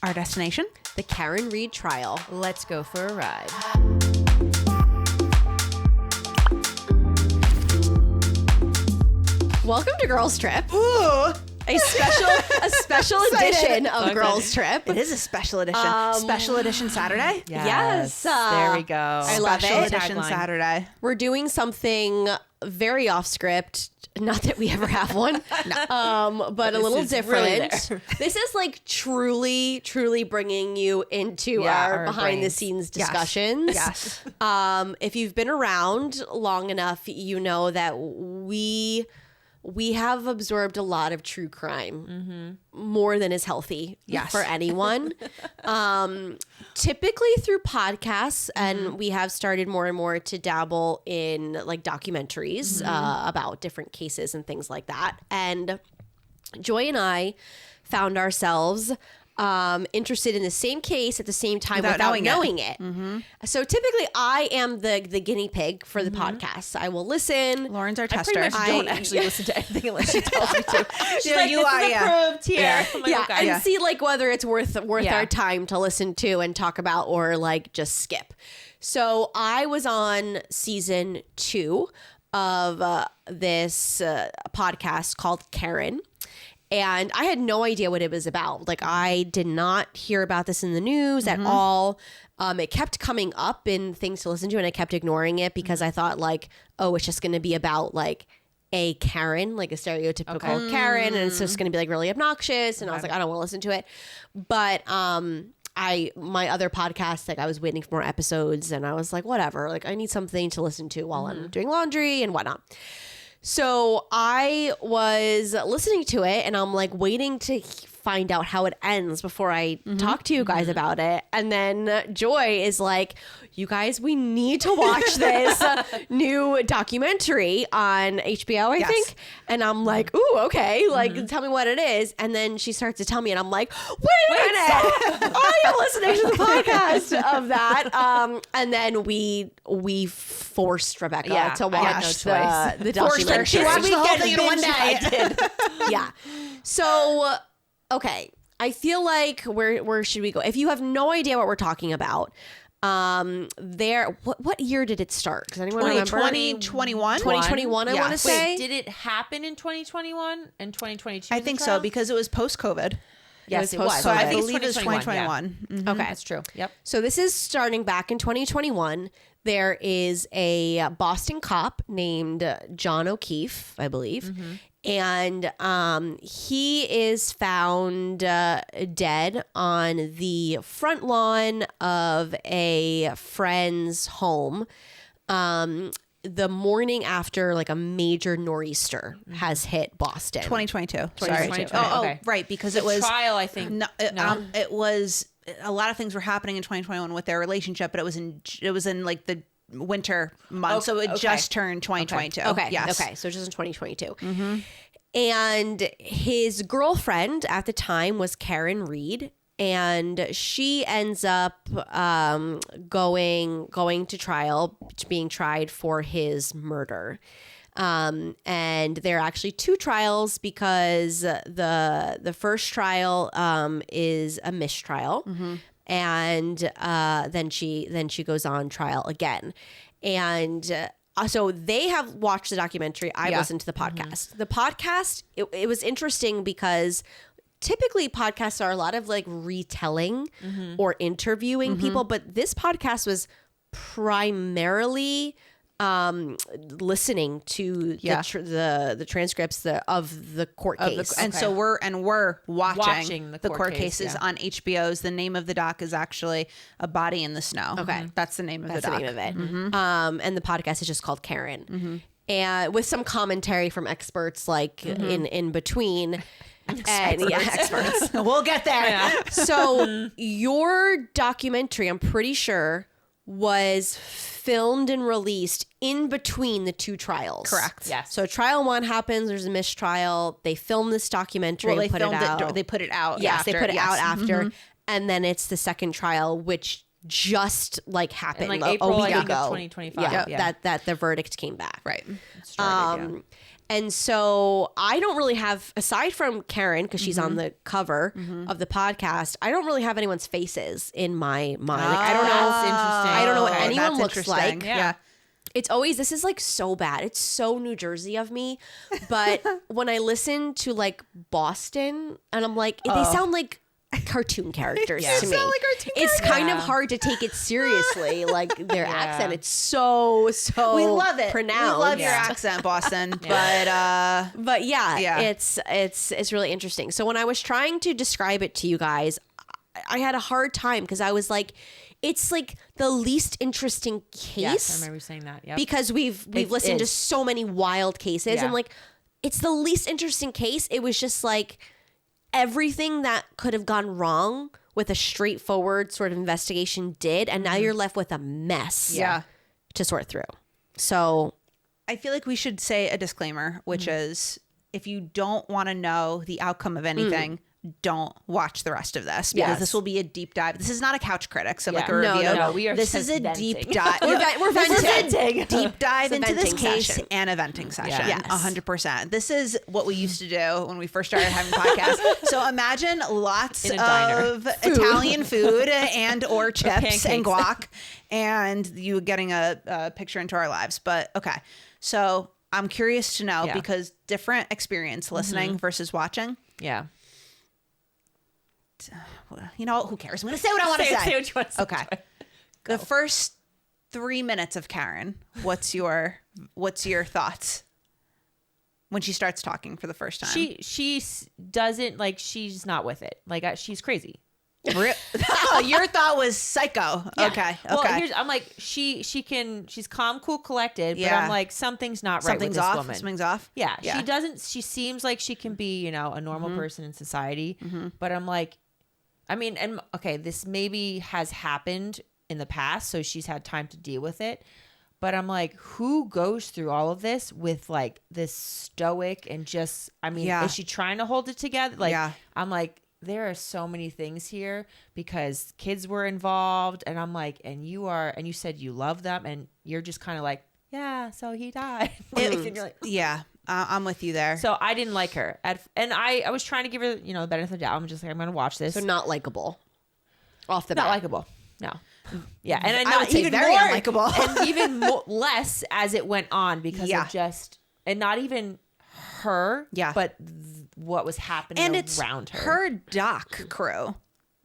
Our destination? The Karen Reid trial. Let's go for a ride. Welcome to Girls Trip. Ooh, A special edition of Girls Trip. it is a special edition. Special edition Saturday? Yes. There we go. I love Special it. edition Tagline. Saturday. We're doing something very off script. Not that we ever have one, but a little is really different. there. This is like truly bringing you into our our behind the brains. scenes discussions. Yes. If you've been around long enough, you know that we have absorbed a lot of true crime, more than is healthy for anyone. Typically through podcasts, and we have started more and more to dabble in like documentaries about different cases and things like that. And Joy and I found ourselves interested in the same case at the same time without knowing it. So typically I am the guinea pig for the podcast. I will listen. Lauren's our I tester. pretty much don't actually listen to anything unless she tells me to. She's like, you this are, is approved here. Yeah. I'm like, okay. And see like whether it's worth Yeah. our time to listen to and talk about or like just skip. So I was on season 2 of this podcast called Karen. And I had no idea what it was about. Like, I did not hear about this in the news at all. It kept coming up in things to listen to, and I kept ignoring it because I thought, like, oh, it's just going to be about, like, a Karen, like a stereotypical Karen, and it's just going to be, like, really obnoxious. And I was like, I don't want to listen to it. But my other podcast, like, I was waiting for more episodes, and I was like, whatever. Like, I need something to listen to while I'm doing laundry and whatnot. So I was listening to it and I'm like waiting to find out how it ends before I talk to you guys about it. And then Joy is like, you guys, we need to watch this new documentary on HBO, I think. And I'm like, ooh, okay. Like, tell me what it is. And then she starts to tell me and I'm like, wait a minute. I am listening to the podcast of that. And then we forced Rebecca to watch the documentary. She watched the whole thing in one day. I did. Yeah. So, okay. I feel like where should we go? If you have no idea what we're talking about, what year did it start? Does anyone remember? 2021? 2021, I want to say. Wait, did it happen in 2021 and 2022? I think so because it was post-COVID. Yes, it was. So I Okay. believe it's 2021, 2021. Okay. That's true. Yep. So this is starting back in 2021. There is a Boston cop named John O'Keefe, I believe. And he is found dead on the front lawn of a friend's home the morning after like a major nor'easter has hit Boston. 2022. Sorry. 2022. Oh, Okay. right. Because The it was trial, I think. No, it was a lot of things were happening in 2021 with their relationship, but it was in like the winter month, so it just turned 2022. Okay. Yes. Okay. So just in 2022. And his girlfriend at the time was Karen Reid. And she ends up going to trial, being tried for his murder. And there are actually 2 trials because the first trial is a mistrial, and then she goes on trial again, and so they have watched the documentary. I listened to the podcast. The podcast it was interesting because typically podcasts are a lot of like retelling or interviewing people, but this podcast was primarily listening to the transcripts of the court case. And so we're watching the the court court case, cases on HBO's. The name of the doc is actually A Body in the Snow. Okay. That's the name of That's the the doc. name of it. And the podcast is just called Karen. And with some commentary from experts like in between. Experts. We'll get there. So your documentary, I'm pretty sure, was filmed and released in between the 2 trials. Correct. Yes. So trial 1 happens, there's a mistrial. They film this documentary and put it out. They put it out. Yes, after. they put it out after. And then it's the second trial, which just like happened like a April, week I think, ago. of 2025. Yeah, that the verdict came back. Right. Started, And And so I don't really have, aside from Karen, because she's on the cover of the podcast, I don't really have anyone's faces in my mind. Like, I don't know. That's interesting. I don't know what Okay, anyone that's looks like. interesting. Yeah. It's always, this is like so bad. It's so New Jersey of me. But when I listen to like Boston, and I'm like, they sound like cartoon characters to me. It's kind of hard to take it seriously, like their accent. It's so We love it. pronounced. We love your accent, Boston. But yeah, it's really interesting. So when I was trying to describe it to you guys, I had a hard time because I was like, it's like the least interesting case. Yes, I remember you saying that. Yep. Because we've listened to so many wild cases, and like it's the least interesting case. It was just like everything that could have gone wrong with a straightforward sort of investigation did, and now you're left with a mess to sort through. So I feel like we should say a disclaimer, which is if you don't want to know the outcome of anything, don't watch the rest of this because this will be a deep dive. This is not a couch critics of like a review. No, we are. This is a venting. deep dive. we're venting. Deep dive It's a into this venting case session. and a venting session. Yes. 100%. This is what we used to do when we first started having podcasts. So imagine lots In a diner. of Italian food and or chips pancakes. and guac, and you getting a picture into our lives. But okay, so I'm curious to know because different experience listening versus watching. Yeah. You know what? Who cares? I'm going to say what I want to say. Say what you want to say. Okay. The first 3 minutes of Karen, what's your thoughts when she starts talking for the first time? She doesn't like. She's not with it. Like she's crazy. Oh, your thought was psycho. Yeah. Okay. Well, Okay. I'm like she's calm, cool, collected. But Yeah. I'm like something's not right Something's with this off. woman. Something's off. Yeah, she doesn't. She seems like she can be, a normal person in society. But I'm like, I mean, and okay, this maybe has happened in the past, so she's had time to deal with it. But I'm like, who goes through all of this with like this stoic and just? I mean, is she trying to hold it together? Like, I'm like, there are so many things here because kids were involved, and I'm like, and you said you love them, and you're just kind of like, yeah, so he died. And you're like, I'm with you there. so I didn't like her, and I was trying to give her, the benefit of the doubt. I'm just like, I'm gonna watch this. So not likable off the Not bat. likable. No. Yeah, and I not would say even very more, unlikable. and even less as it went on because of just, and not even her, but what was happening and it's around her. Her doc crew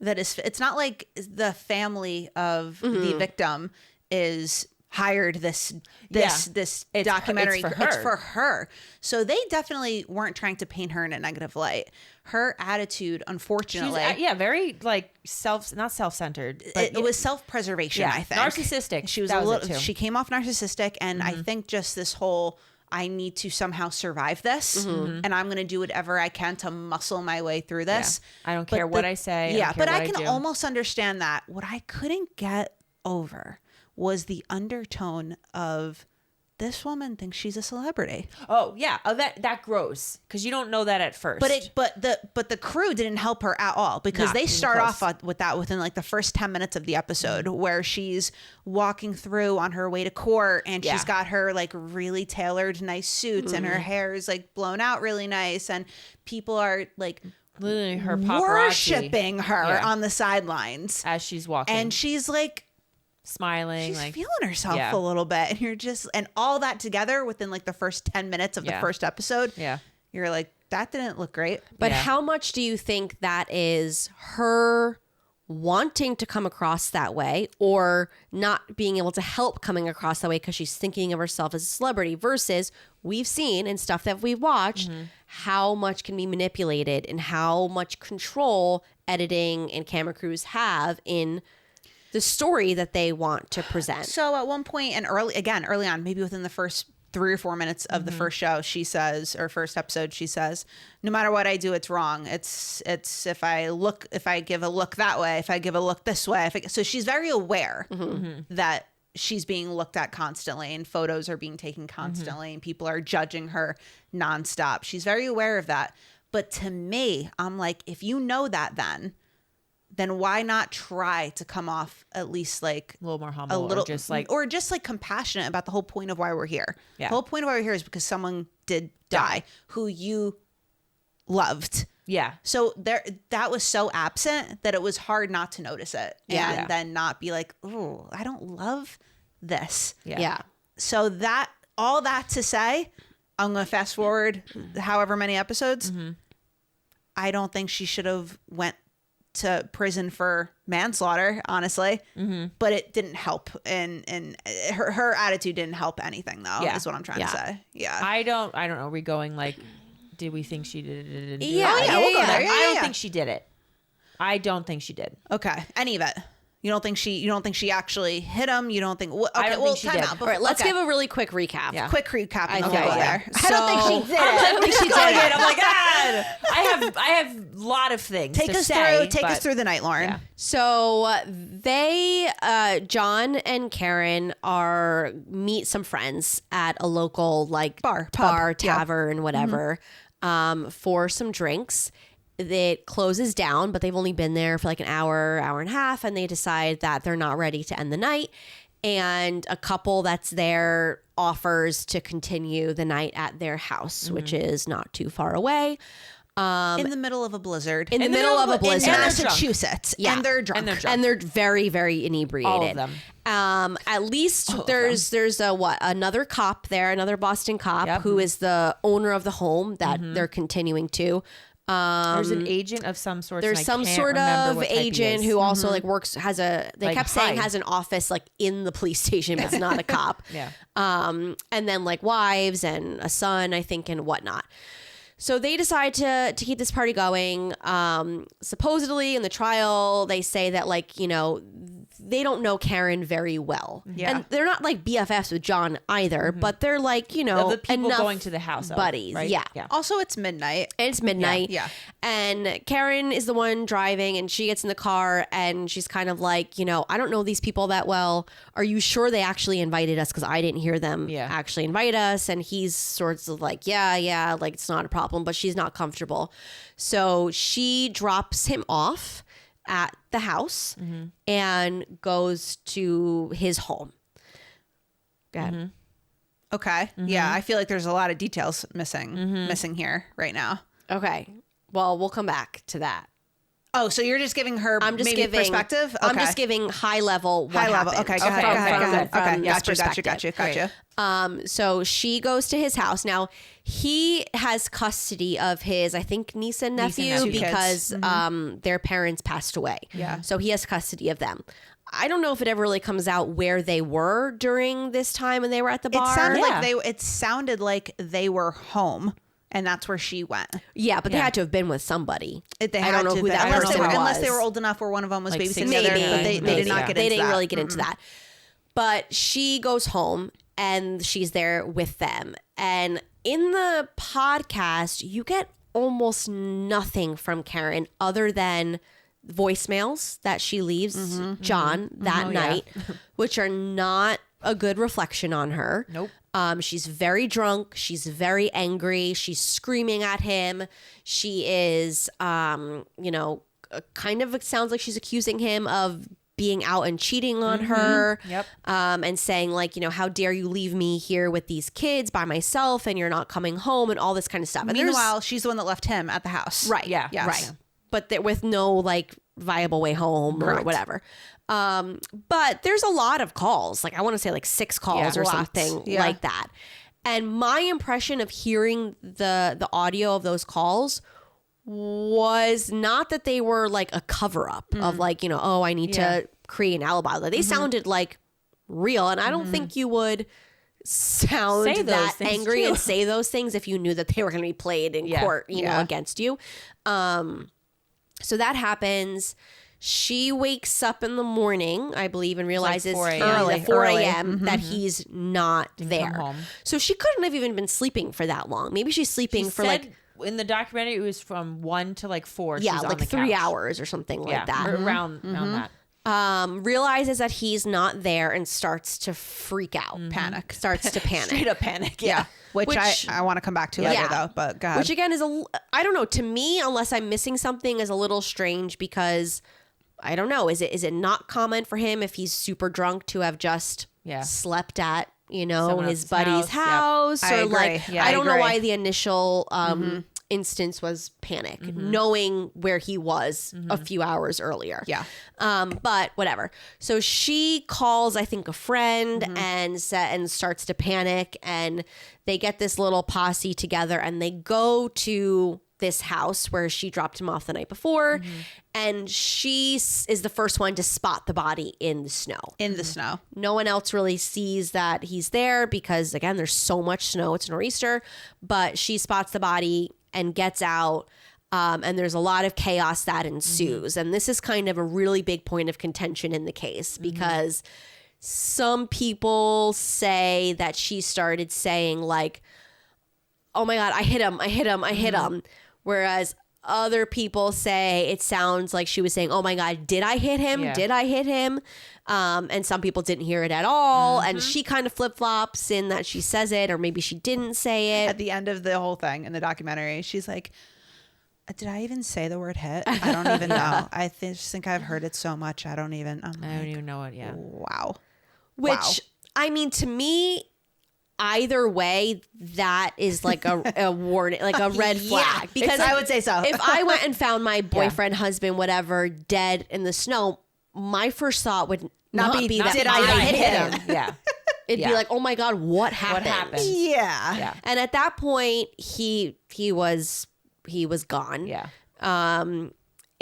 that is. It's not like the family of the victim is hired this documentary. It's for her. So they definitely weren't trying to paint her in a negative light. Her attitude, unfortunately, She's, very like not self-centered, but it was self-preservation. I think narcissistic. She was That a was it little. too. She came off narcissistic, and I think just this whole. I need to somehow survive this, and I'm going to do whatever I can to muscle my way through this. I don't care what I say. Yeah, but I can can almost understand that. What I couldn't get over was the undertone of this woman thinks she's a celebrity. Oh yeah, that grows because you don't know that at first. But the crew didn't help her at all because Not they even start close. off with that within like the first 10 minutes of the episode where she's walking through on her way to court and she's got her like really tailored nice suits and her hair is like blown out really nice and people are like literally her paparazzi worshiping her on the sidelines as she's walking, and she's like smiling, she's like feeling herself a little bit, and you're just, and all that together within like the first 10 minutes of the first episode, you're like, that didn't look great. But how much do you think that is her wanting to come across that way or not being able to help coming across that way because she's thinking of herself as a celebrity versus we've seen and stuff that we've watched how much can be manipulated and how much control editing and camera crews have in the story that they want to present. So at one point and early on, maybe within the first 3 or 4 minutes of the first show, she says, or first episode, she says, no matter what I do, it's wrong. It's if I give a look that way, if I give a look this way. So she's very aware that she's being looked at constantly and photos are being taken constantly and people are judging her nonstop. She's very aware of that. But to me, I'm like, if you know that then why not try to come off at least like a little more humble, or just like compassionate about the whole point of why we're here. Yeah. The whole point of why we're here is because someone did die, who you loved. Yeah. So that was so absent that it was hard not to notice it and then not be like, oh, I don't love this. Yeah. So all that to say, I'm going to fast forward however many episodes. I don't think she should have went to prison for manslaughter, honestly, but it didn't help. And her attitude didn't help anything though, is what I'm trying to say. Yeah. I don't know. Are we going like, did we think she did it? Didn't do it? We'll go there. I don't think she did it. I don't think she did. Okay. Any of it. You don't think she actually hit him? You don't think? Okay, I don't think she did. All right, let's give a really quick recap. Yeah. Quick recap. I And think, we'll go there. So, I don't think she did it. I don't think she did it. I'm like, God. I have a lot of things Take to us say, through the night, Lauren. Yeah. So they, John and Karen meet some friends at a local like Bar, tavern, whatever, for some drinks. It closes down, but they've only been there for like an hour and a half, and they decide that they're not ready to end the night. And a couple that's there offers to continue the night at their house, which is not too far away. In the middle of a blizzard. In the middle of a blizzard. In Massachusetts. Yeah. And they're drunk. And they're very, very inebriated. All of them. At least there's another cop there, another Boston cop who is the owner of the home that they're continuing to. There's an agent of some sort. There's some sort of agent who also like works, they like kept saying has an office like in the police station, but it's not a cop. Yeah. And then like wives and a son, I think, and whatnot. So they decide to keep this party going. Supposedly in the trial, they say that like, they don't know Karen very well. Yeah. And they're not like BFFs with John either, but they're like, the people enough going to the house buddies. right? Yeah. Also, it's midnight. And it's midnight. Yeah. And Karen is the one driving, and she gets in the car and she's kind of like, I don't know these people that well. Are you sure they actually invited us? Because I didn't hear them actually invite us. And he's sort of like, yeah, like it's not a problem, but she's not comfortable. So she drops him off at the house and goes to his home. Go ahead. Okay. Yeah. I feel like there's a lot of details missing here right now. Okay. Well, we'll come back to that. Oh, so you're just giving her perspective? Okay. I'm just giving high level what happened. Okay. Go ahead. Okay. Gotcha. So she goes to his house. Now, he has custody of his, I think, niece and nephew because their parents passed away. Yeah. So he has custody of them. I don't know if it ever really comes out where they were during this time when they were at the bar. It sounded like they were home. And that's where she went. Yeah, but they had to have been with somebody. I don't know who that person was. Unless they were old enough where one of them was babysitting the other. But they did not get into that. They didn't really get into that. But she goes home and she's there with them. And in the podcast, you get almost nothing from Karen other than voicemails that she leaves John that night, which are not a good reflection on her. Nope. She's very drunk. She's very angry. She's screaming at him. She is, kind of it sounds like she's accusing him of being out and cheating on her. Yep. And saying like, how dare you leave me here with these kids by myself and you're not coming home and all this kind of stuff. And meanwhile, she's the one that left him at the house. Right. Yeah. Yes. Right. But with no like viable way home or whatever. But there's a lot of calls. Like I want to say like 6 calls or something like that. And my impression of hearing the audio of those calls was not that they were like a cover up of like, I need to create an alibi. Like they sounded like real. And I don't think you would sound that angry and say those things if you knew that they were going to be played in court, against you. So that happens. She wakes up in the morning, I believe, and realizes like 4 a.m. that he's not there. Home. So she couldn't have even been sleeping for that long. Maybe she's sleeping for like in the documentary it was from 1 to like 4. Yeah, she's like on the 3 couch. hours or something like that. Or around that. Realizes that he's not there and starts to freak out. Panic. Starts to panic. Straight up panic. Yeah. Which I want to come back to later though. But go ahead. Which again is I don't know. To me, unless I'm missing something, is a little strange because I don't know. Is it not common for him if he's super drunk to have just slept at you know, Someone his else's buddy's house. house, I or agree. like Yeah, I I don't know agree. why the initial instance was panic, knowing where he was a few hours earlier. Yeah. But whatever. So she calls, I think, a friend and starts to panic, and they get this little posse together and they go to this house where she dropped him off the night before, and she is the first one to spot the body in the snow. In the snow. No one else really sees that he's there because, again, there's so much snow. It's nor'easter. But she spots the body and gets out. And there's a lot of chaos that ensues. And this is kind of a really big point of contention in the case because some people say that she started saying, like, oh my God, I hit him. Whereas other people say it sounds like she was saying, oh my God, did I hit him? Yeah. Did I hit him? And some people didn't hear it at all. And she kind of flip-flops in that she says it, or maybe she didn't say it. At the end of the whole thing in the documentary, she's like, did I even say the word hit? I don't even know. I just think I've heard it so much. I don't even know it. Yeah. Wow. Which, Wow. I mean, to me, either way, that is like a warning, like a red flag. Because I would say so. If I went and found my boyfriend, husband, whatever, dead in the snow, my first thought would not be that did I I hit hit him. Yeah. It'd be like, oh my God, what happened? Yeah. Yeah. And at that point, he was gone. Yeah.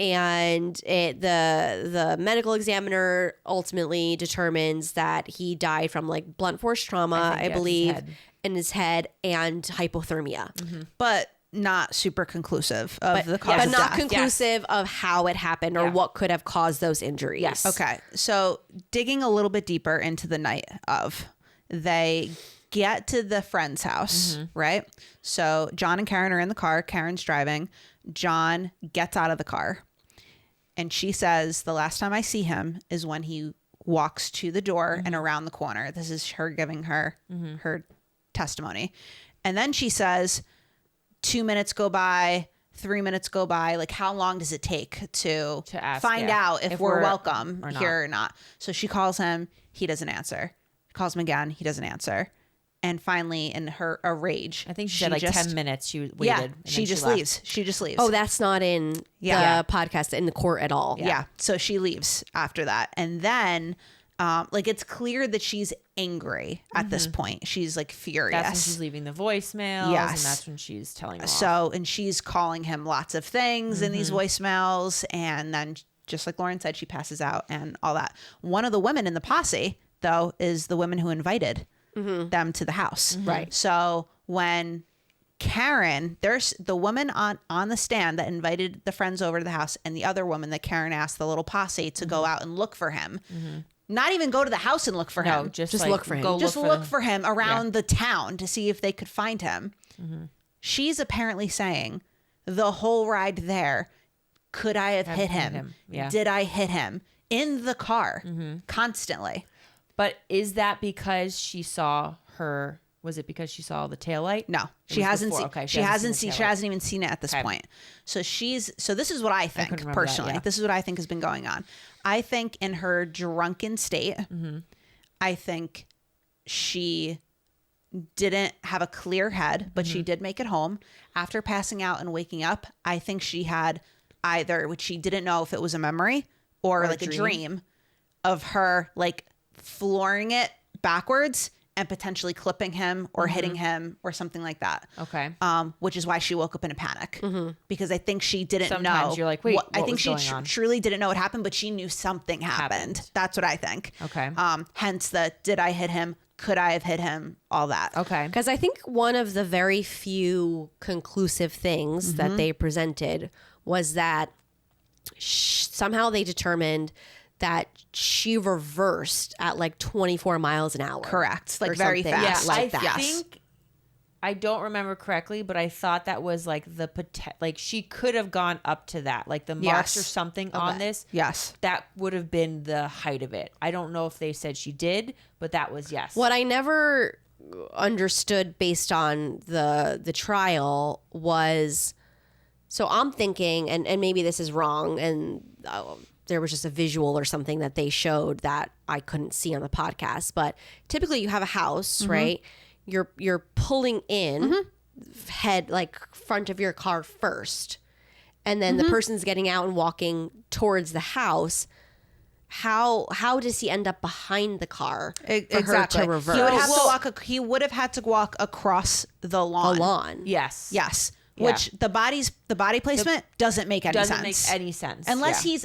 And the medical examiner ultimately determines that he died from like blunt force trauma, I believe, in his head and hypothermia. But not super conclusive of the cause But of not death. conclusive of how it happened or what could have caused those injuries. Yes. Okay. So digging a little bit deeper into the night of, they get to the friend's house, right? So John and Karen are in the car. Karen's driving. John gets out of the car. And she says, the last time I see him is when he walks to the door and around the corner. This is her giving her her testimony. And then she says, 2 minutes go by, 3 minutes go by. Like, how long does it take to ask, find out if we're welcome or not. here or not? So she calls him. He doesn't answer. Calls him again. He doesn't answer. And finally, in a rage, I think she said like 10 minutes. She waited. Yeah, and she then just left. leaves. She just leaves. Oh, that's not in Yeah. the podcast, in the court at all. Yeah. So she leaves after that. And then, like, it's clear that she's angry at this point. She's like furious. That's when she's leaving the voicemails. Yes. And that's when she's telling him off. So, and she's calling him lots of things in these voicemails. And then, just like Lauren said, she passes out and all that. One of the women in the posse, though, is the woman who invited them to the house. Right. So when Karen, there's the woman on the stand that invited the friends over to the house, and the other woman that Karen asked the little posse to go out and look for him. Not even go to the house and look for him. just Just like, look for him. go Just look for him around Yeah. the town to see if they could find him. She's apparently saying the whole ride there, could I have hit him? Yeah. Did I hit him? In the car constantly. But is that because she saw her? Was it because she saw the taillight? No, It she was hasn't before. seen. Okay, She hasn't seen seen. the She taillight. hasn't even seen it at this Okay. point. So this is what I think couldn't remember that, personally. yeah. This is what I think has been going on. I think in her drunken state, I think she didn't have a clear head, but she did make it home after passing out and waking up. I think she had either, which she didn't know if it was a memory or like a dream of her like flooring it backwards and potentially clipping him or hitting him or something like that. Okay. Which is why she woke up in a panic because I think she didn't Sometimes know. you're like, wait, I what think was she going on? truly didn't know what happened, but she knew something happened. That's what I think. Okay. Hence the, did I hit him? Could I have hit him? All that. Okay. Because I think one of the very few conclusive things that they presented was that somehow they determined that she reversed at like 24 miles an hour. Correct. Like or very something fast. like I that. think I don't remember correctly, but I thought that was like like she could have gone up to that, like the marks or Yes. something on this. Yes. That would have been the height of it. I don't know if they said she did, but that was yes. What I never understood based on the trial was, so I'm thinking, and maybe this is wrong, and there was just a visual or something that they showed that I couldn't see on the podcast. But typically you have a house, right? You're pulling in head, like front of your car first. And then the person's getting out and walking towards the house. How does he end up behind the car for her to reverse? He would have had to walk across the lawn. The lawn. Yes. Yes. Yeah. Which the body placement doesn't make any sense. Doesn't make any sense.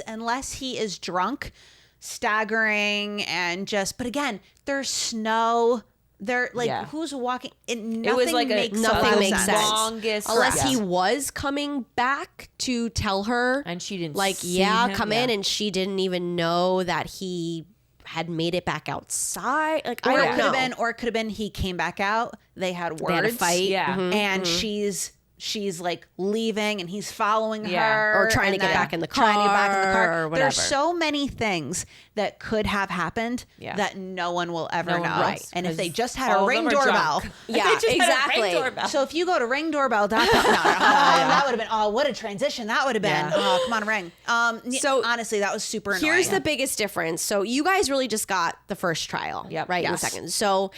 Unless he is drunk, staggering and just, but again, there's snow. They're like, who's walking? Nothing was like makes nothing makes sense. Longest, unless he was coming back to tell her, and she didn't like, see him. come in, and she didn't even know that he had made it back outside. Like, I don't know. Or it could have been he came back out. They had words. They had a fight. Yeah. And she's like leaving and he's following her or trying to get back in the car, or whatever. There's so many things that could have happened that no one will ever know. Right. And if they just had a Ring doorbell. Exactly. So if you go to ringdoorbell.com, that would have been, what a transition that would have been. Oh, come on, Ring. So honestly, that was super annoying. Here's the biggest difference. So you guys really just got the first trial, right? In the second. So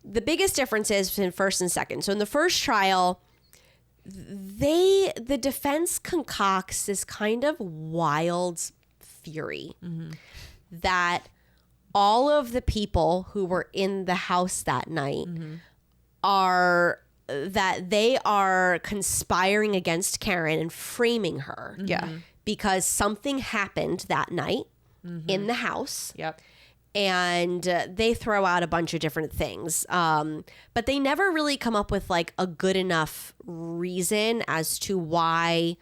the biggest difference is between first and second. So in the first trial, the defense concocts this kind of wild theory that all of the people who were in the house that night are conspiring against Karen and framing her. Because something happened that night in the house. And they throw out a bunch of different things. But they never really come up with like a good enough reason as to why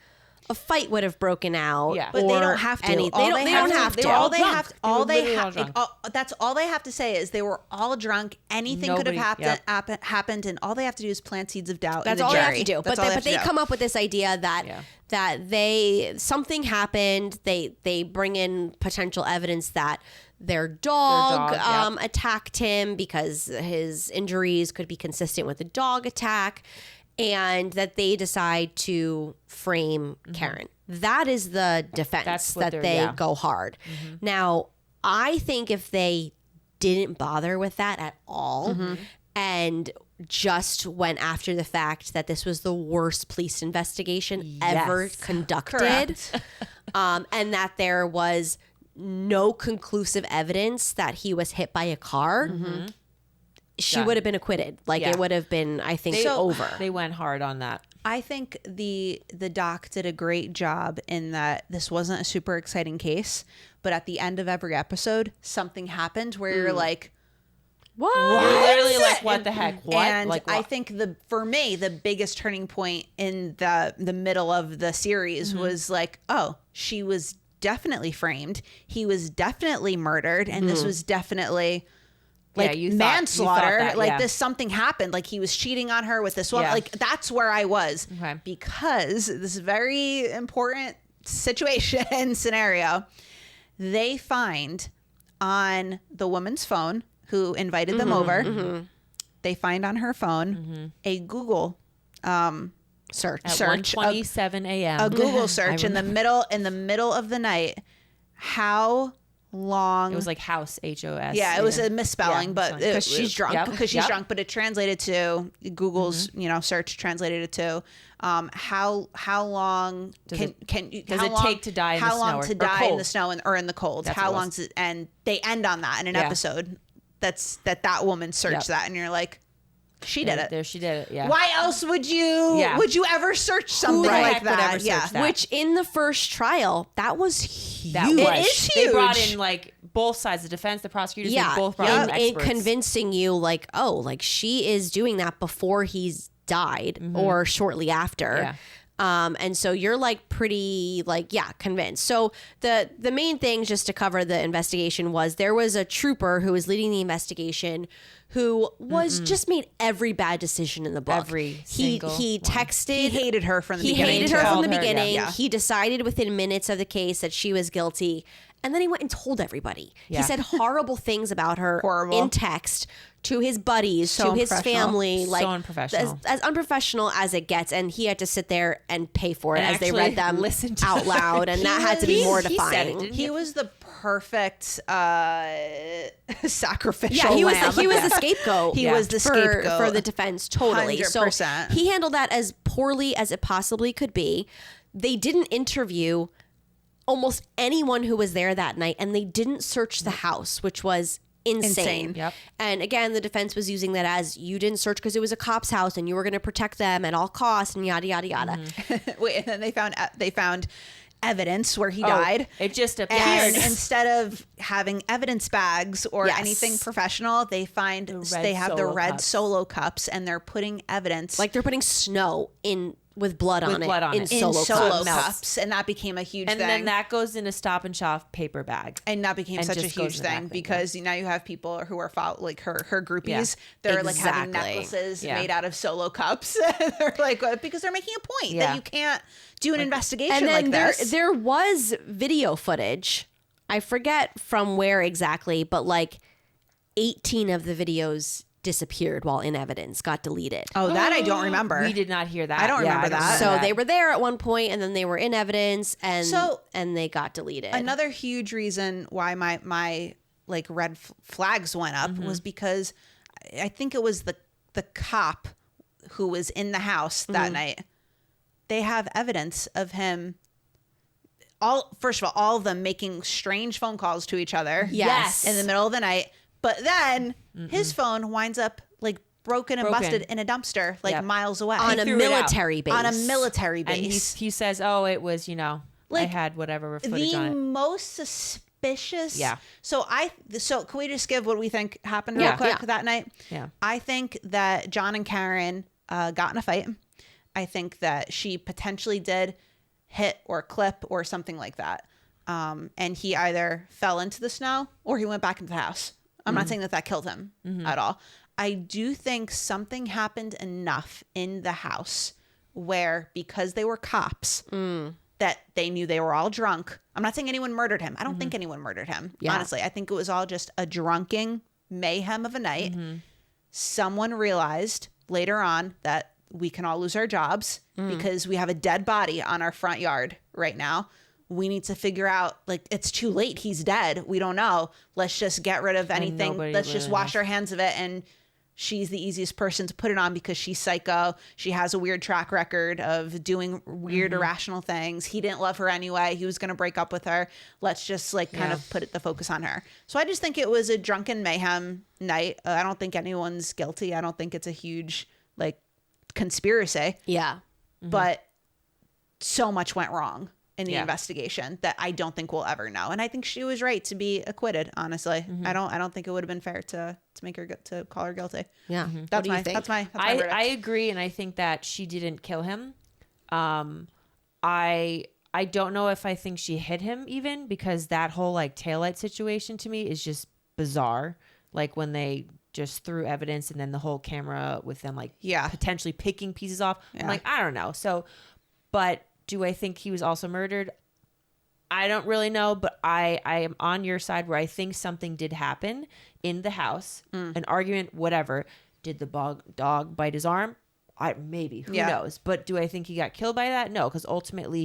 a fight would have broken out. But they don't have to. They don't have to. That's all they have to say is they were all drunk. Anything could have happened, and all they have to do is plant seeds of doubt. That's in the all jury. they have to do. But they come up with this idea that something happened. They bring in potential evidence that their dog attacked him because his injuries could be consistent with a dog attack, and that they decide to frame Karen. That is the defense that they go hard. Now, I think if they didn't bother with that at all and just went after the fact that this was the worst police investigation ever conducted, and that there was no conclusive evidence that he was hit by a car, she would have been acquitted. It would have been, I think, over. They went hard on that. I think the doc did a great job in that this wasn't a super exciting case, but at the end of every episode, something happened where you're like, what? You're literally like, what the heck? What? And like, what? I think for me, the biggest turning point in the middle of the series was like, oh, she was definitely framed. He was definitely murdered. And this was definitely manslaughter. This, something happened. Like he was cheating on her with this woman. Like that's where I was because this very important situation scenario, they find on the woman's phone who invited them over. They find on her phone a Google search at 1:27 a.m. A Google search in the middle of the night. How long? It was like house, HOS. Yeah, it was a misspelling, but because she's drunk. Because she's drunk, but it translated to Google's search translated it to how long does it take to die in the snow? How long to die in the snow or in the cold? That's how long to, and they end on that in an episode. That woman searched that, and you're like, she did it. There, she did it. Yeah. Why else would you ever search something like that? That? Which in the first trial, that was huge. It is huge. They brought in like both sides, the defense, the prosecutors. They both brought in experts. Convincing you like, oh, like she is doing that before he's died or shortly after. And so you're like pretty like, convinced. So the main thing, just to cover the investigation, was there was a trooper who was leading the investigation who was just made every bad decision in the book. He texted. He hated her from the beginning. He hated her from the beginning. He decided within minutes of the case that she was guilty. And then he went and told everybody. Yeah. He said horrible things about her Horrible. in text to his buddies, So to his unprofessional. family. So Like unprofessional. as unprofessional as it gets. And he had to sit there and pay for it And as they actually read them listen to out loud. And He that had to be was- mortifying. didn't He was the perfect sacrificial Yeah, he was lamb. the scapegoat. He was the scapegoat. for the defense. Totally. 100%. So he handled that as poorly as it possibly could be. They didn't interview almost anyone who was there that night, and they didn't search the house, which was insane. Insane. Yep. And again, the defense was using that as you didn't search because it was a cop's house and you were going to protect them at all costs and yada yada yada. Wait, and then they found evidence where he died. It just appeared. And instead of having evidence bags or Yes. anything professional, they find they have the Solo red cups. Solo cups, and they're putting evidence Like they're putting snow in with blood on blood it on in it. in Solo Solo cups. cups, and that became a huge and thing. then that goes in a Stop and Shop paper bag. And that became And such a just goes huge in the back thing thing, because now you have people who are like her groupies. They're like having Exactly. necklaces Yeah. made out of Solo cups. They're like because they're making a point Yeah. that you can't do an investigation And then like this. there was video footage. I forget from where exactly, but like 18 of the videos disappeared while in evidence, got deleted. Oh, that I don't remember. We did not hear that. I don't remember that. So they were there at one point, and then they were in evidence, and So- and they got deleted. Another huge reason why my like red flags went up was because I think it was the cop who was in the house that night. They have evidence of him. First of all of them making strange phone calls to each other. Yes. in the middle of the night. But then his phone winds up like broken and busted in a dumpster, like Yep. miles away on a threw it out. military base. On a military And base. he says, "Oh, it was I Like, had whatever footage The on it." most suspicious. Yeah. So can we just give what we think happened real Yeah. quick Yeah. that night? Yeah. I think that John and Karen got in a fight. I think that she potentially did hit or clip or something like that. And he either fell into the snow or he went back into the house. I'm not saying that killed him at all. I do think something happened enough in the house where, because they were cops, that they knew they were all drunk. I'm not saying anyone murdered him. I don't think anyone murdered him. Yeah. Honestly, I think it was all just a drunken mayhem of a night. Someone realized later on that we can all lose our jobs because we have a dead body on our front yard right now. We need to figure out, like, it's too late. He's dead. We don't know. Let's just get rid of anything. nobody Let's just really wash our hands of it. And she's the easiest person to put it on because she's psycho. She has a weird track record of doing weird, irrational things. He didn't love her anyway. He was going to break up with her. Let's just like kind of put the focus on her. So I just think it was a drunken mayhem night. I don't think anyone's guilty. I don't think it's a huge like conspiracy, Yeah. but so much went wrong in the Yeah. investigation that I don't think we'll ever know. And I think she was right to be acquitted. Honestly, I don't think it would have been fair to make her to call her guilty. Yeah. What That's do you my think? that's my verdict. I agree, and I think that she didn't kill him. I don't know if I think she hit him even, because that whole like taillight situation to me is just bizarre. Like when they just threw evidence and then the whole camera with them like potentially picking pieces off. I'm like, I don't know. So, but do I think he was also murdered? I don't really know, but I am on your side where I think something did happen in the house, an argument, whatever. Did the dog bite his arm? Maybe, who knows? But do I think he got killed by that? No, because ultimately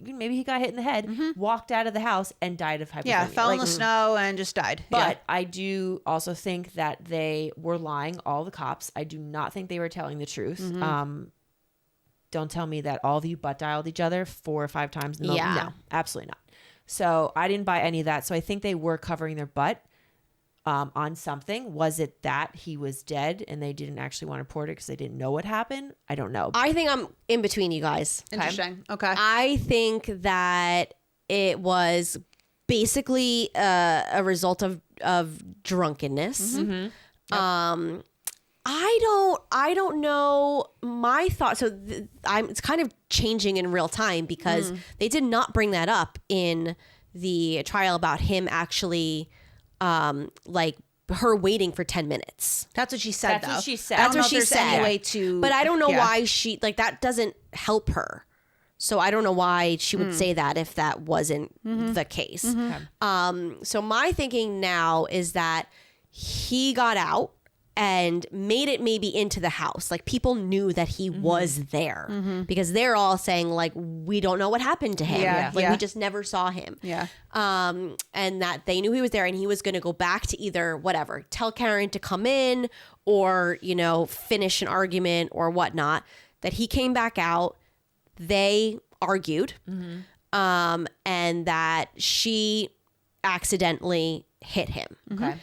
maybe he got hit in the head, walked out of the house, and died of hypothermia. Yeah, fell in the snow and just died. But I do also think that they were lying, all the cops. I do not think they were telling the truth. Don't tell me that all of you butt dialed each other 4 or 5 times. No, absolutely not. So I didn't buy any of that. So I think they were covering their butt on something. Was it that he was dead and they didn't actually want to report it because they didn't know what happened? I don't know. I think I'm in between you guys. Interesting. Okay. I think that it was basically a result of drunkenness. I don't know my thoughts. So it's kind of changing in real time because they did not bring that up in the trial about him actually like her waiting for 10 minutes. That's what she said. That's what she said. I don't That's know what if she there's said. any way to. But I don't know why she like that doesn't help her. So I don't know why she would say that if that wasn't the case. So my thinking now is that he got out and made it maybe into the house. Like people knew that he was there because they're all saying like, we don't know what happened to him. Yeah. Like Yeah. we just never saw him. Yeah. And that they knew he was there and he was going to go back to either whatever, tell Karen to come in or, you know, finish an argument or whatnot, that he came back out. They argued, and that she accidentally hit him. Okay.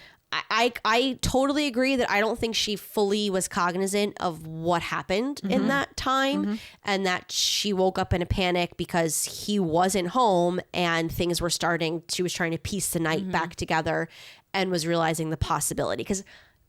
I totally agree that I don't think she fully was cognizant of what happened in that time and that she woke up in a panic because he wasn't home and things were she was trying to piece the night back together and was realizing the possibility. Because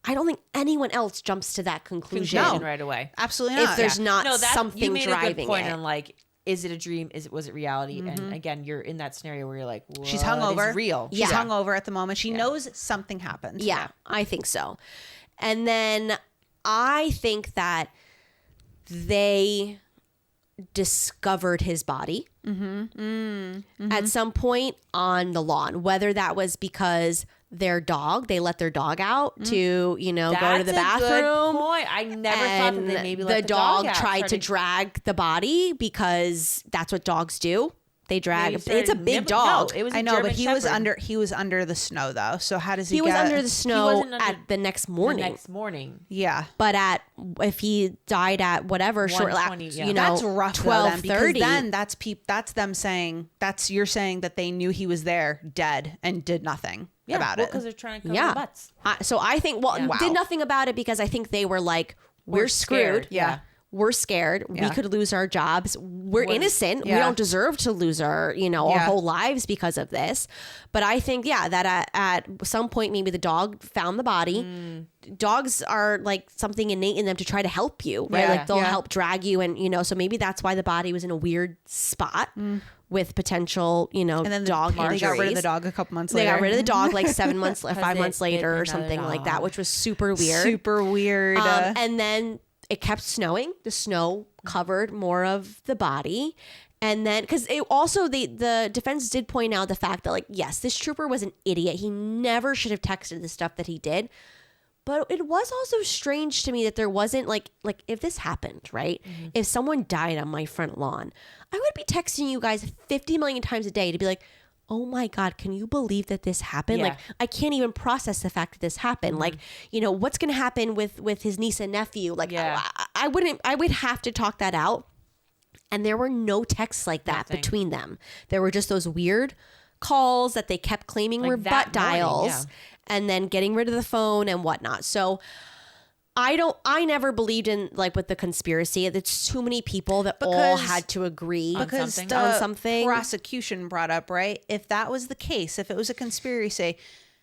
I don't think anyone else jumps to that conclusion Right away. Absolutely not. if there's not You something made a driving good point it. on like, is it a dream? Was it reality? And again, you're in that scenario where you're like, what She's hungover. is real? She's hungover at the moment. She knows something happened. Yeah, I think so. And then I think that they discovered his body at some point on the lawn, whether that was because they let their dog out to, you know, go to the That's a bathroom. good point. I never thought that they maybe let the dog out. tried to drag the body because that's what dogs do. They drag. Maybe It's a started big nibbling- dog. No, it was a I know, German but Shepherd. he was under the snow though. So how does he? He was get- under the snow wasn't under at the next the morning. next morning. Yeah. But if he died at whatever short, 1:20, yeah. you know, That's rough though, then, because 12:30. then that's them saying you're saying that they knew he was there dead and did nothing about it. because they're trying to cover Yeah. the butts. So I think, Wow. did nothing about it because I think they were like, we're screwed. scared. Yeah. We're scared. Yeah. We could lose our jobs. We're innocent. We Yeah. don't deserve to lose our Yeah. whole lives because of this. But I think, that at some point, maybe the dog found the body. Dogs are like something innate in them to try to help you, right? Yeah. Like they'll Yeah. help drag you. And, so maybe that's why the body was in a weird spot with potential, And then dog they injuries. got rid of the dog a couple months They later. got rid of the dog like 5 months it later or bit something another like that, dog. which was super weird. Super weird. And then it kept snowing. The snow covered more of the body. And then, because it also, the defense did point out the fact that, like, yes, this trooper was an idiot. He never should have texted the stuff that he did. But it was also strange to me that there wasn't, like if this happened, right? If someone died on my front lawn, I would be texting you guys 50 million times a day to be like, oh my God, can you believe that this happened? Yeah. Like, I can't even process the fact that this happened. Like, what's going to happen with his niece and nephew? Like, Yeah. I would have to talk that out. And there were no texts like that Nothing. between them. There were just those weird calls that they kept claiming Like were that butt morning, dials yeah. and then getting rid of the phone and whatnot. So I never believed in, like, with the conspiracy. It's too many people that all Because- had to agree because something. the on something. prosecution brought up, right? If that was the case, if it was a conspiracy,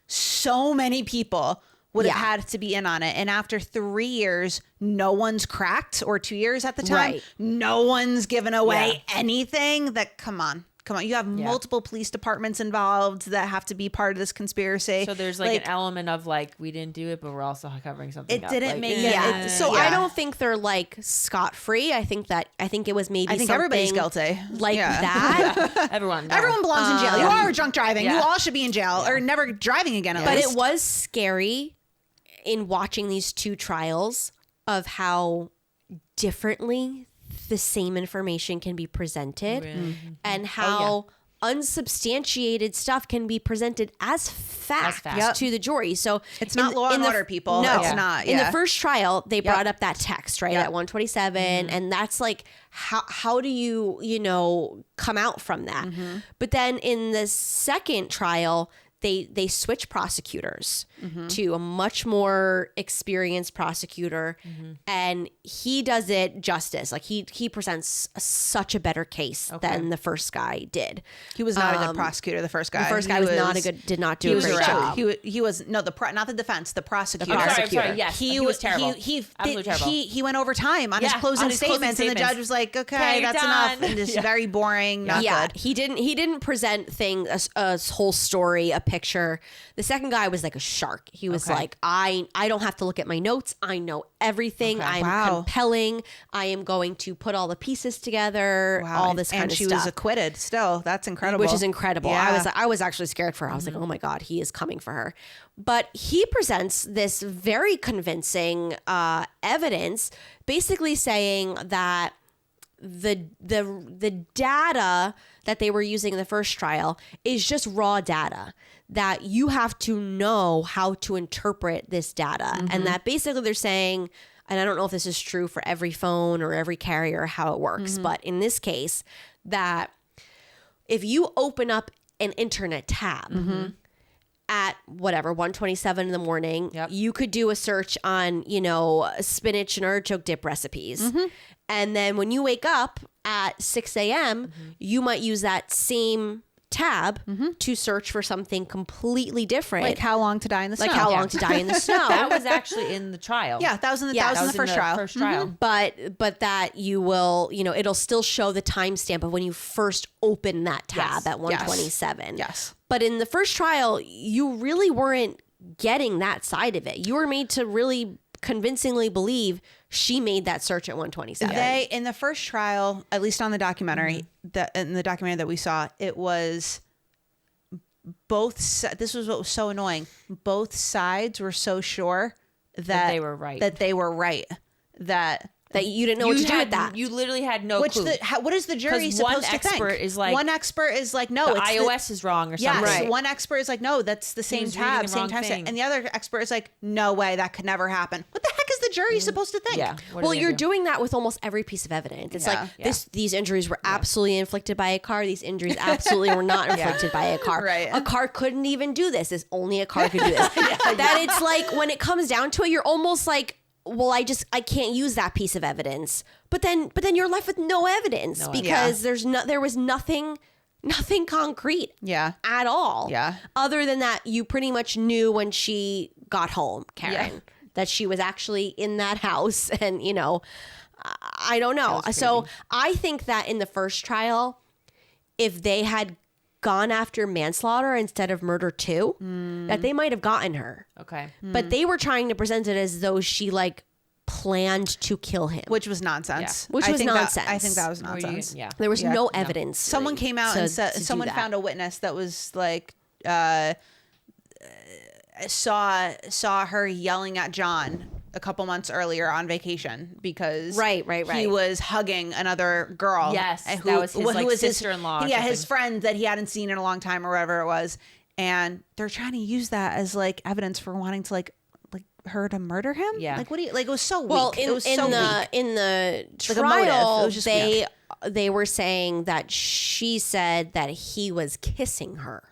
so many people would have Yeah. had to be in on it. And after 3 years, no one's cracked, or 2 years at the time, Right. no one's given away Yeah. anything. That come on. You have multiple police departments involved that have to be part of this conspiracy. So there's like an element of like, we didn't do it, but we're also covering something It up. didn't Like, make it- Yeah. So yeah. I don't think they're, like, scot-free. I think it was maybe I think everybody's something guilty. like Yeah. that. Everyone. no. Everyone belongs in jail. You are drunk driving. You Yeah. all should be in jail or never driving again. At But least. it was scary in watching these two trials of how differently the same information can be presented and how unsubstantiated stuff can be presented as fact, fact. to the jury. So It's not Law and Order, people. No, It's not, In the yeah. first trial, they brought up that text, right, Yep. at 127, and that's like, how do you come out from that? But then in the second trial, they switch prosecutors to a much more experienced prosecutor, and he does it justice. Like he presents such a better case than the first guy did. He was not a good prosecutor. The first guy. The first guy He was not a good, did not do He a was great job. He was not the defense. The prosecutor. I'm prosecutor. sorry. Yes, he was terrible. Absolutely terrible. He went over time on his Yeah, closing on his closing statements, and the statements. judge was like, "Okay, Okay, that's done." enough." And just very boring. Not Yeah, good. he didn't present a whole story, a picture. The second guy was like a shark. He was like, I don't have to look at my notes. I know everything. I'm compelling. I am going to put all the pieces together. All this kind of stuff. And she was acquitted still. That's incredible. Which is incredible. Yeah. I was actually scared for her. I was like, oh my God, he is coming for her. But he presents this very convincing evidence, basically saying that the data that they were using in the first trial is just raw data, that you have to know how to interpret this data. And that basically they're saying, and I don't know if this is true for every phone or every carrier, how it works, but in this case, that if you open up an internet tab at whatever, 1:27 in the morning, you could do a search on, spinach and artichoke dip recipes. And then when you wake up at 6 a.m., you might use that same tab to search for something completely different. Like how long to die in the snow. Like how long to die in the snow. That was actually in the trial. Yeah, that was in the first trial. But that you will, it'll still show the timestamp of when you first open that tab at 1:27. Yes. But in the first trial, you really weren't getting that side of it. You were made to really convincingly believe she made that search at 1:27. In the first trial, at least on the documentary, in the documentary that we saw, it was this was what was so annoying. Both sides were so sure that they were right. That you didn't know what to do with that. You literally had no clue. What is the jury supposed to think? One expert is like, no, the iOS is wrong or something. Yes, one expert is like, no, that's the same tab, same time. And the other expert is like, no way, that could never happen. What the heck is the jury supposed to think? Yeah. Well, you're doing that with almost every piece of evidence. It's like these injuries were absolutely inflicted by a car. These injuries absolutely were not inflicted by a car. Right. A car couldn't even do this. Only a car could do this. That it's like when it comes down to it, you're almost like, well, I can't use that piece of evidence. But then you're left with no evidence because there was nothing concrete at all. Yeah. Other than that, you pretty much knew when she got home, Karen, that she was actually in that house. And, I don't know. So I think that in the first trial, if they had gone after manslaughter instead of murder too, that they might have gotten her. Okay. But they were trying to present it as though she planned to kill him. Which was nonsense. Yeah. I think that was nonsense. There was no evidence. Someone came out and said, someone found a witness that was like, saw her yelling at John a couple months earlier on vacation because he was hugging another girl. Yes, that was his sister-in-law. His friend that he hadn't seen in a long time or whatever it was. And they're trying to use that as evidence for wanting to her to murder him. Yeah. It was so weak. Well, in the trial, they were saying that she said that he was kissing her.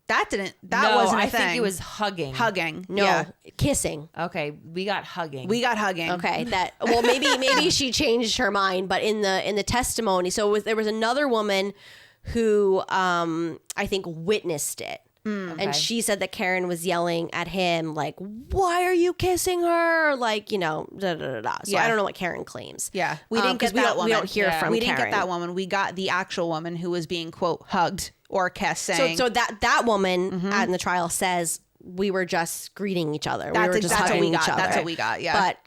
That wasn't a thing. I think it was hugging. No, kissing. Okay, we got hugging. Okay, maybe she changed her mind, but in the testimony, there was another woman who I think witnessed it. And she said that Karen was yelling at him like, "Why are you kissing her?" So I don't know what Karen claims. Yeah, we didn't get that woman. We don't hear from We Karen. didn't get that woman. We got the actual woman who was being quote hugged or kissing. So that woman in the trial says we were just greeting each other. We were just hugging each other. That's what we got. Yeah. But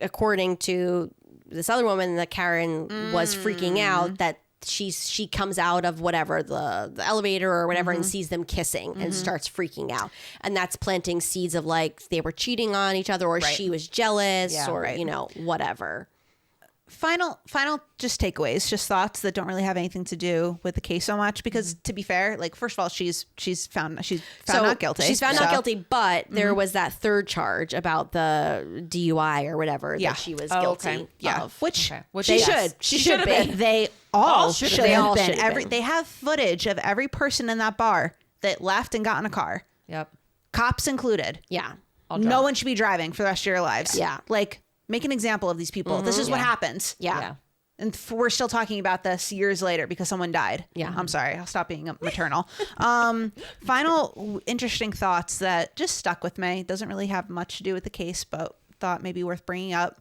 according to this other woman, that Karen was freaking out that she comes out of whatever the elevator or whatever and sees them kissing and starts freaking out, and that's planting seeds of they were cheating on each other or she was jealous or whatever. Final just takeaways, just thoughts that don't really have anything to do with the case so much because to be fair, first of all, she's found not guilty. She's found not guilty, but there was that third charge about the DUI or whatever that she was guilty of. Which she should have been. They all should have been. They have footage of every person in that bar that left and got in a car. Yep. Cops included. Yeah. No one should be driving for the rest of your lives. Yeah. Make an example of these people. This is what happens. Yeah. And we're still talking about this years later because someone died. Yeah. I'm sorry. I'll stop being maternal. Final interesting thoughts that just stuck with me. Doesn't really have much to do with the case, but thought maybe worth bringing up.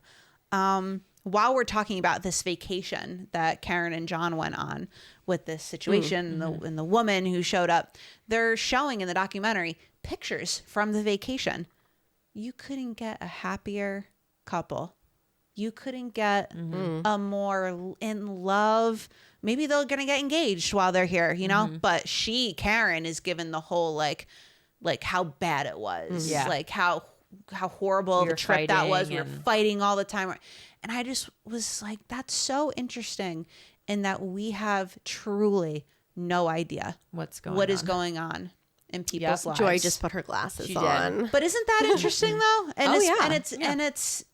while we're talking about this vacation that Karen and John went on with this situation and the woman who showed up, they're showing in the documentary pictures from the vacation. You couldn't get a happier couple. You couldn't get a more in love. Maybe they're going to get engaged while they're here, you know? But Karen, is given the whole like how bad it was. Yeah. Like how horrible the trip that was. We were fighting all the time. And I just was like, that's so interesting in that we have truly no idea what is going on in people's lives. Joy just put her glasses on. But isn't that interesting though? And yeah.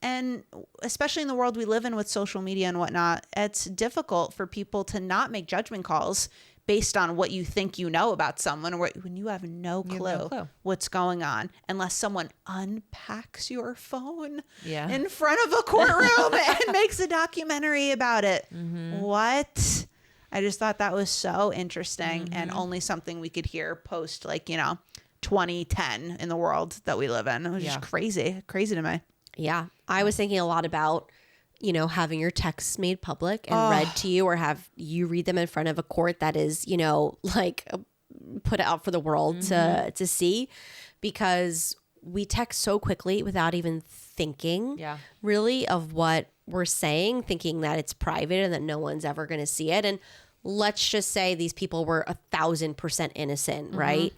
And especially in the world we live in with social media and whatnot, it's difficult for people to not make judgment calls based on what you think you know about someone, or when you have no clue what's going on, unless someone unpacks your phone in front of a courtroom and makes a documentary about it. What? I just thought that was so interesting and only something we could hear post 2010 in the world that we live in. It was just crazy to me. Yeah. I was thinking a lot about, having your texts made public and read to you, or have you read them in front of a court that is, put out for the world to see, because we text so quickly without even thinking really of what we're saying, thinking that it's private and that no one's ever going to see it. And let's just say these people were 1,000% innocent, right?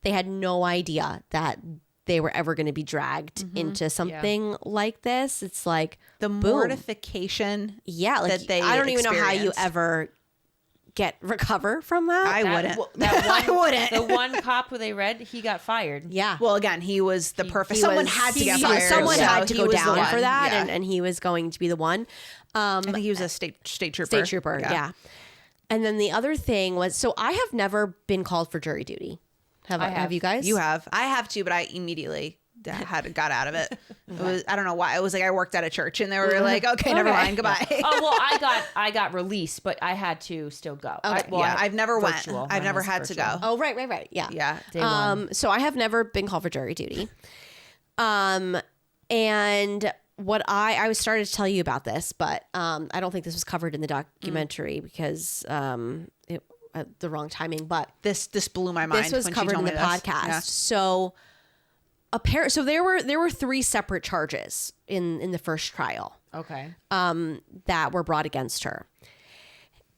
They had no idea that they were ever going to be dragged into something like this. It's like the mortification that they I don't even know how you experience. ever recover from that. I wouldn't. I wouldn't. The one cop who they read, he got fired. Yeah. Well, again, he was the perfect. Someone had to get fired. Someone had to he go was down the for one. that, Yeah. and he was going to be the one. I think he was a state trooper. State trooper, yeah. And then the other thing was, so I have never been called for jury duty. Have you guys? You have. I have too, but I immediately got out of it. It was, I don't know why. It was like I worked at a church and they were like, okay, never mind, goodbye. Oh well, I got released, but I had to still go. Okay. I've never went. Virtual. I've Mine never was had virtual. to go. Oh, right. Yeah. Yeah. Day one. So I have never been called for jury duty. And what I was started to tell you about this, but I don't think this was covered in the documentary because the wrong timing. But this blew my mind. this was when covered she in told the me this. podcast. Yeah. So there were 3 separate charges in the first trial. Okay. That were brought against her,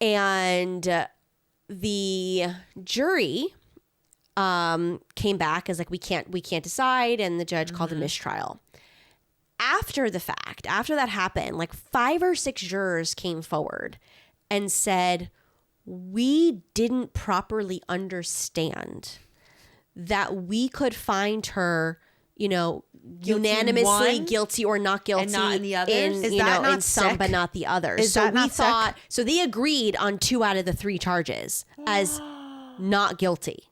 and the jury came back as like we can't decide, and the judge called a mistrial. After the fact, after that happened, like 5 or 6 jurors came forward and said, we didn't properly understand that we could find her, unanimously guilty or not guilty, and not in the others. Is that not in some sick? but not the others. Is so that we not sick? thought, so they agreed on 2 out of the 3 charges as not guilty.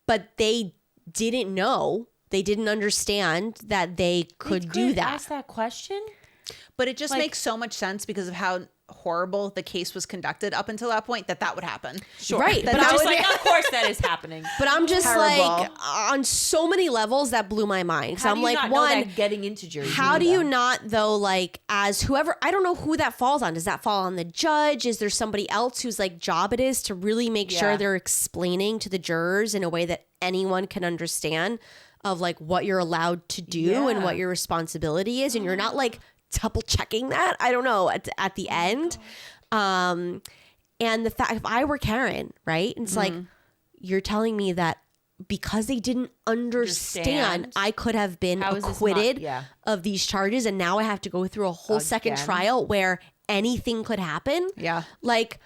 But they didn't know, they didn't understand that they could do that. Ask that question. But it just makes so much sense because of how horrible the case was conducted up until that point that would happen. Sure. Right. But I was like, of course that is happening. But I'm just Terrible. like, on so many levels that blew my mind. Because I'm like, one, getting into jury how duty, do you though? not though, like, as whoever, I don't know who that falls on. Does that fall on the judge? Is there somebody else whose like job it is to really make sure they're explaining to the jurors in a way that anyone can understand of like what you're allowed to do and what your responsibility is, and you're not like double checking that? I don't know at the end. And the fact, if I were Karen, right? And it's like, you're telling me that because they didn't understand, I could have been acquitted of these charges, and now I have to go through a whole second trial where anything could happen. Yeah. Like,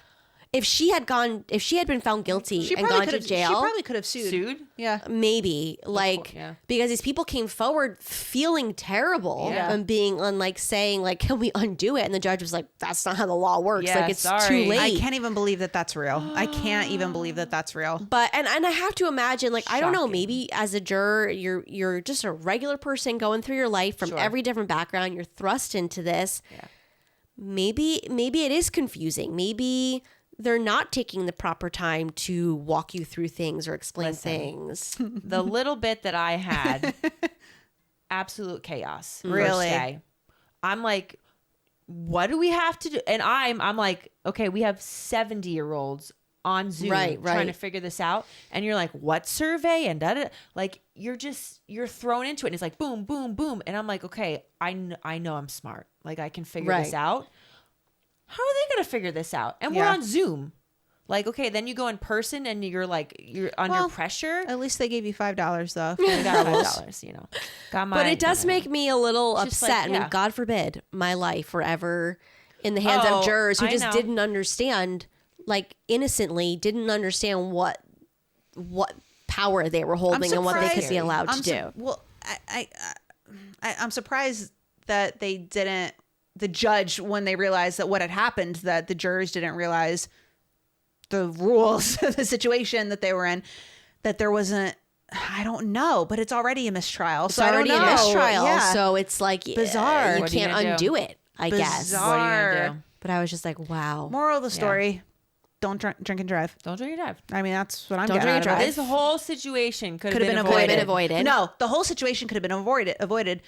if she had been found guilty and gone to jail, she probably could have sued. Yeah. maybe, like, because these people came forward feeling terrible and being saying like, can we undo it? And the judge was like, that's not how the law works. Yeah, like, it's sorry. too late. I can't even believe that that's real. I can't even believe that that's real. But and I have to imagine, like, I don't know, Shocking. maybe as a juror, you're just a regular person going through your life from every different background. You're thrust into this. Yeah. Maybe it is confusing. Maybe they're not taking the proper time to walk you through things or explain things. The little bit that I had, absolute chaos. Really? First day. I'm like, what do we have to do? And I'm like, okay, we have 70-year-olds on Zoom trying to figure this out. And you're like, what survey? And like, you're thrown into it. And it's like, boom, boom, boom. And I'm like, okay, I know I'm smart. Like, I can figure this out. How are they going to figure this out? And we're on Zoom. Like, okay, then you go in person and you're under pressure. At least they gave you $5 though. I got $5, you know. But it does make me a little upset. Like, I mean, God forbid my life were ever in the hands of jurors who just didn't understand, like, innocently didn't understand what power they were holding and what they could be allowed to do. Well, I'm surprised that they didn't, the judge, when they realized that what had happened, that the jurors didn't realize the rules, the situation that they were in, that there wasn't, I don't know, but it's already a mistrial. It's already a mistrial. Yeah. So it's like bizarre. You can't undo it, I guess. Bizarre. What are you gonna do? But I was just like, wow. Moral of the story, don't drink and drive. Don't drink and drive. I mean, that's what I'm Don't getting drink and out of drive. it. This whole situation could have been avoided. No, the whole situation could have been avoided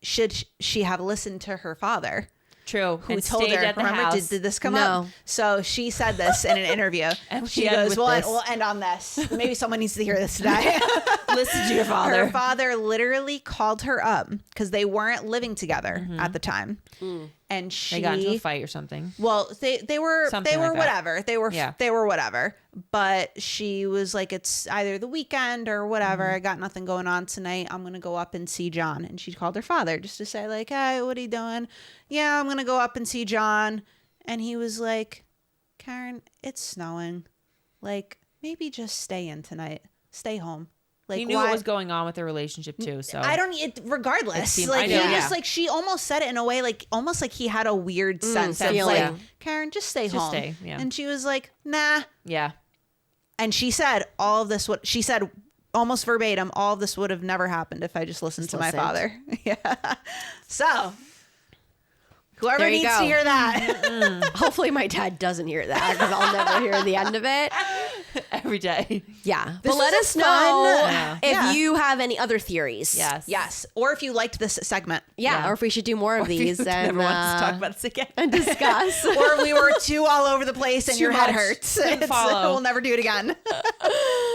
should she have listened to her father. True. Who and told her, at the remember, house. did this come No. up? So she said this in an interview. And she we end goes, with well, this. we'll end on this. Maybe someone needs to hear this today. Listen to your father. Her father literally called her up because they weren't living together at the time. And They got into a fight or something. well, they were Something like that. whatever. They were whatever. But she was like, it's either the weekend or whatever. I got nothing going on tonight. I'm gonna go up and see John. And she called her father just to say like, hey, what are you doing? Yeah, I'm gonna go up and see John. And he was like, Karen, it's snowing. Like, maybe just stay in tonight. Stay home. Like, He knew what was going on with their relationship too. So I don't. Regardless, seemed- like I know, he yeah. just like she almost said it in a way like almost like he had a weird sense of feeling. like, Karen, just stay home. stay, yeah. And she was like, nah. Yeah. And she said all of this. What she said, almost verbatim, all of this would have never happened if I just listened to my father. Yeah. So whoever There you needs go. to hear that. Hopefully my dad doesn't hear that because I'll never hear the end of it. Every day. Yeah. This But let was us a know fun- if Yeah. you have any other theories. Yes. Yes. Or if you liked this segment. Yeah. Yeah. Or if we should do more of these Never and, wants to talk about this again. and discuss. Or we were too all over the place and Too your head much hurts. to follow. We'll never do it again.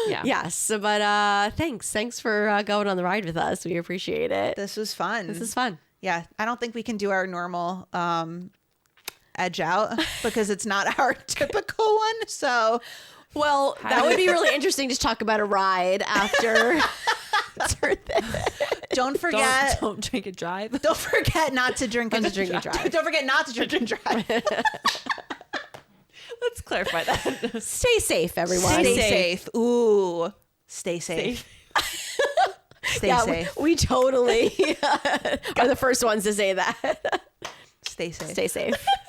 Yeah. Yes. But thanks for going on the ride with us. We appreciate it. This was fun. This is fun. Yeah, I don't think we can do our normal edge out because it's not our typical one. So, Well, that would be really interesting to talk about a ride after. don't forget. Don't drink and drive. Don't forget not to drink and drink and drive. Don't forget not to drink and drive. Let's clarify that. Stay safe, everyone. Stay safe. Ooh, stay safe. Stay Yeah, safe. we totally are the first ones to say that. Stay safe. Stay safe.